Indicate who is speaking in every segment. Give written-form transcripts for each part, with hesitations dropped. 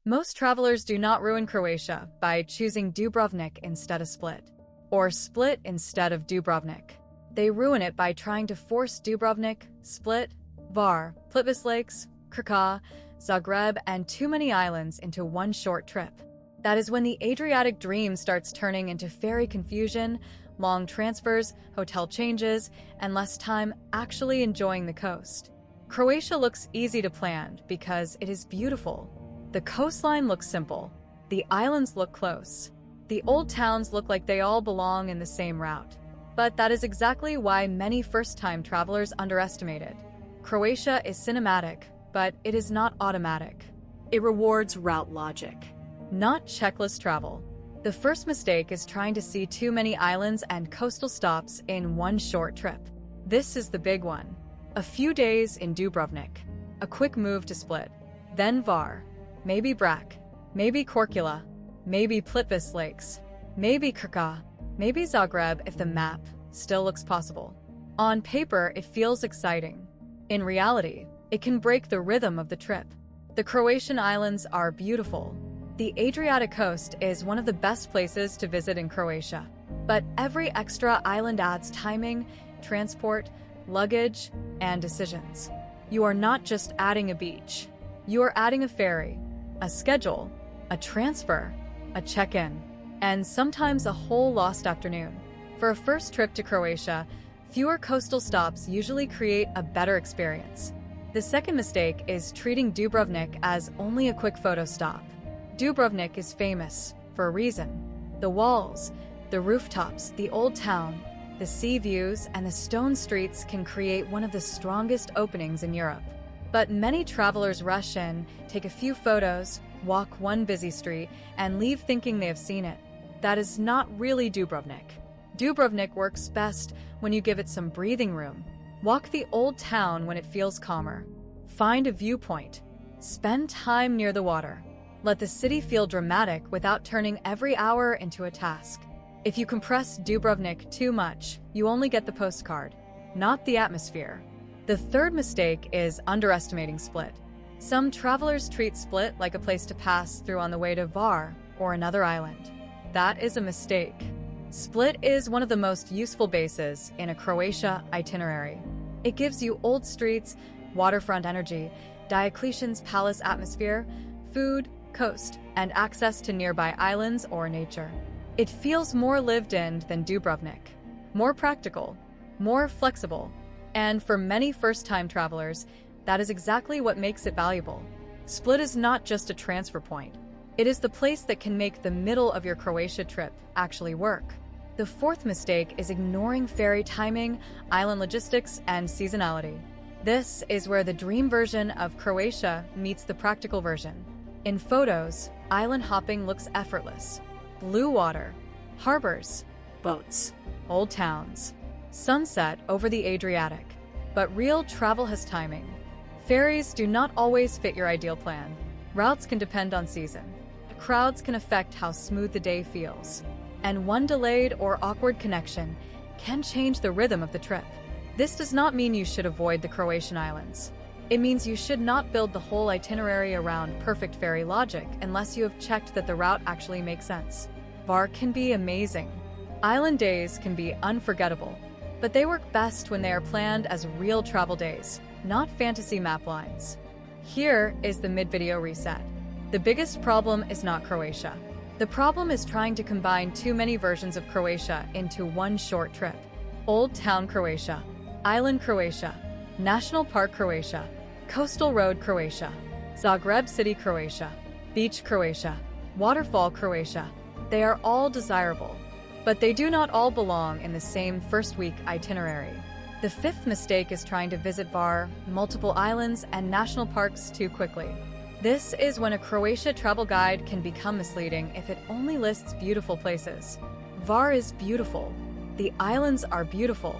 Speaker 1: Most travelers do not ruin Croatia by choosing Dubrovnik instead of Split, or Split instead of Dubrovnik. They ruin it by trying to force Dubrovnik, Split, Hvar, Plitvice Lakes, Krka, Zagreb, and too many islands into one short trip. That is when the Adriatic dream starts turning into ferry confusion, long transfers, hotel changes, and less time actually enjoying the coast. Croatia looks easy to plan because it is beautiful. The coastline looks simple. The islands look close. The old towns look like they all belong in the same route. But that is exactly why many first-time travelers underestimate it. Croatia is cinematic, but it is not automatic. It rewards route logic, not checklist travel. The first mistake is trying to see too many islands and coastal stops in one short trip. This is the big one. A few days in Dubrovnik, a quick move to Split, then Hvar, maybe Brac, maybe Korčula, maybe Plitvice Lakes, maybe Krka, maybe Zagreb if the map still looks possible. On paper, it feels exciting. In reality, it can break the rhythm of the trip. The Croatian islands are beautiful. The Adriatic coast is one of the best places to visit in Croatia. But every extra island adds timing, transport, luggage, and decisions. You are not just adding a beach. You are adding a ferry, a schedule, a transfer, a check-in, and sometimes a whole lost afternoon. For a first trip to Croatia, fewer coastal stops usually create a better experience. The second mistake is treating Dubrovnik as only a quick photo stop. Dubrovnik is famous for a reason. The walls, the rooftops, the old town, the sea views, and the stone streets can create one of the strongest openings in Europe. But many travelers rush in, take a few photos, walk one busy street, and leave thinking they have seen it. That is not really Dubrovnik. Dubrovnik works best when you give it some breathing room. Walk the old town when it feels calmer. Find a viewpoint. Spend time near the water. Let the city feel dramatic without turning every hour into a task. If you compress Dubrovnik too much, you only get the postcard, not the atmosphere. The third mistake is underestimating Split. Some travelers treat Split like a place to pass through on the way to Hvar or another island. That is a mistake. Split is one of the most useful bases in a Croatia itinerary. It gives you old streets, waterfront energy, Diocletian's palace atmosphere, food, coast, and access to nearby islands or nature. It feels more lived in than Dubrovnik, more practical, more flexible, and for many first-time travelers, that is exactly what makes it valuable. Split is not just a transfer point. It is the place that can make the middle of your Croatia trip actually work. The fourth mistake is ignoring ferry timing, island logistics, and seasonality. This is where the dream version of Croatia meets the practical version. In photos, island hopping looks effortless. Blue water, harbors, boats, old towns, sunset over the Adriatic. But real travel has timing. Ferries do not always fit your ideal plan. Routes can depend on season. Crowds can affect how smooth the day feels. And one delayed or awkward connection can change the rhythm of the trip. This does not mean you should avoid the Croatian islands. It means you should not build the whole itinerary around perfect ferry logic unless you have checked that the route actually makes sense. Hvar can be amazing. Island days can be unforgettable, but they work best when they are planned as real travel days, not fantasy map lines. Here is the mid-video reset. The biggest problem is not Croatia. The problem is trying to combine too many versions of Croatia into one short trip. Old Town Croatia, Island Croatia, National Park Croatia, Coastal Road Croatia, Zagreb City Croatia, Beach Croatia, Waterfall Croatia. They are all desirable, but they do not all belong in the same first-week itinerary. The fifth mistake is trying to visit Hvar, multiple islands, and national parks too quickly. This is when a Croatia travel guide can become misleading if it only lists beautiful places. Hvar is beautiful. The islands are beautiful.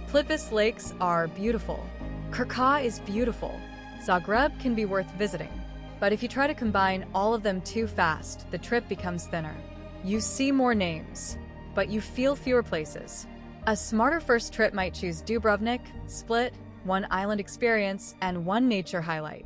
Speaker 1: Plitvice Lakes are beautiful. Krka is beautiful. Zagreb can be worth visiting. But if you try to combine all of them too fast, the trip becomes thinner. You see more names, but you feel fewer places. A smarter first trip might choose Dubrovnik, Split, one island experience, and one nature highlight.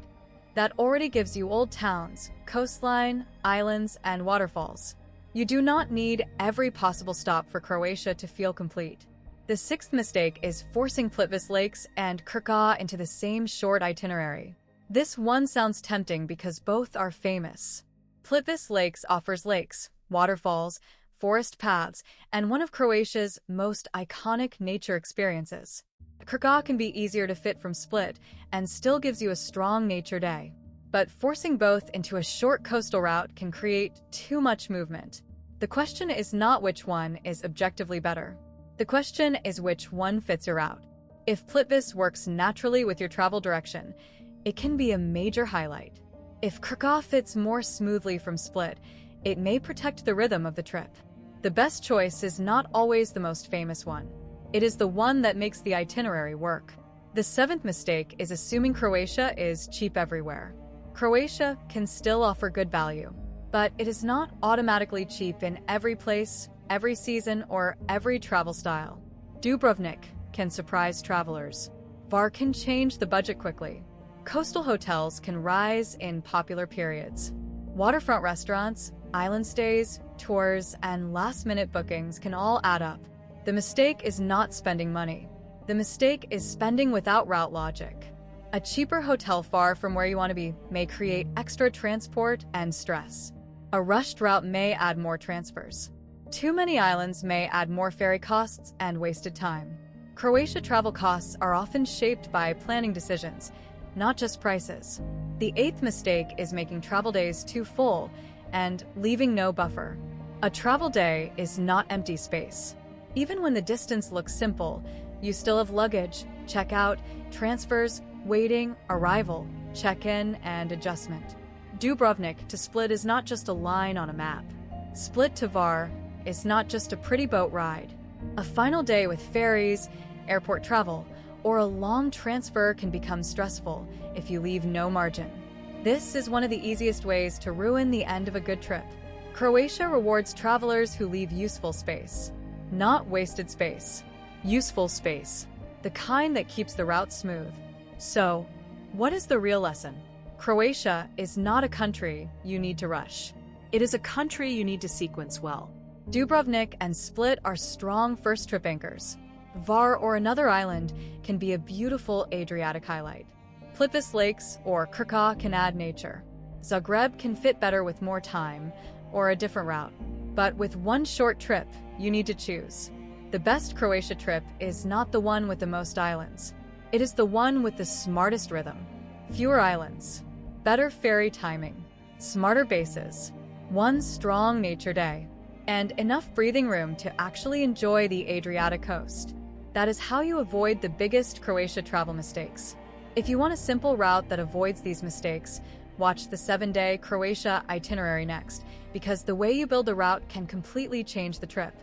Speaker 1: That already gives you old towns, coastline, islands, and waterfalls. You do not need every possible stop for Croatia to feel complete. The sixth mistake is forcing Plitvice Lakes and Krka into the same short itinerary. This one sounds tempting because both are famous. Plitvice Lakes offers lakes, waterfalls, forest paths, and one of Croatia's most iconic nature experiences. Krka can be easier to fit from Split and still gives you a strong nature day. But forcing both into a short coastal route can create too much movement. The question is not which one is objectively better. The question is which one fits your route. If Plitvice works naturally with your travel direction, it can be a major highlight. If Krka fits more smoothly from Split, it may protect the rhythm of the trip. The best choice is not always the most famous one. It is the one that makes the itinerary work. The seventh mistake is assuming Croatia is cheap everywhere. Croatia can still offer good value, but it is not automatically cheap in every place, every season, or every travel style. Dubrovnik can surprise travelers. Hvar can change the budget quickly. Coastal hotels can rise in popular periods. Waterfront restaurants, island stays, tours, and last-minute bookings can all add up. The mistake is not spending money. The mistake is spending without route logic. A cheaper hotel far from where you want to be may create extra transport and stress. A rushed route may add more transfers. Too many islands may add more ferry costs and wasted time. Croatia travel costs are often shaped by planning decisions, not just prices. The eighth mistake is making travel days too full and leaving no buffer. A travel day is not empty space. Even when the distance looks simple, you still have luggage, check-out, transfers, waiting, arrival, check-in, and adjustment. Dubrovnik to Split is not just a line on a map. Split to Hvar is not just a pretty boat ride. A final day with ferries, airport travel, or a long transfer can become stressful if you leave no margin. This is one of the easiest ways to ruin the end of a good trip. Croatia rewards travelers who leave useful space. Not wasted space. Useful space. The kind that keeps the route smooth. So, what is the real lesson? Croatia is not a country you need to rush.
Speaker 2: It is a country you need to sequence well.
Speaker 1: Dubrovnik and Split are strong first trip anchors. Hvar or another island can be a beautiful Adriatic highlight. Plitvice Lakes or Krka can add nature. Zagreb can fit better with more time or a different route. But with one short trip, you need to choose. The best Croatia trip is not the one with the most islands. It is the one with the smartest rhythm. Fewer islands, better ferry timing, smarter bases, one strong nature day, and enough breathing room to actually enjoy the Adriatic coast. That is how you avoid the biggest Croatia travel mistakes. If you want a simple route that avoids these mistakes, watch the 7-day Croatia itinerary next, because the way you build a route can completely change the trip.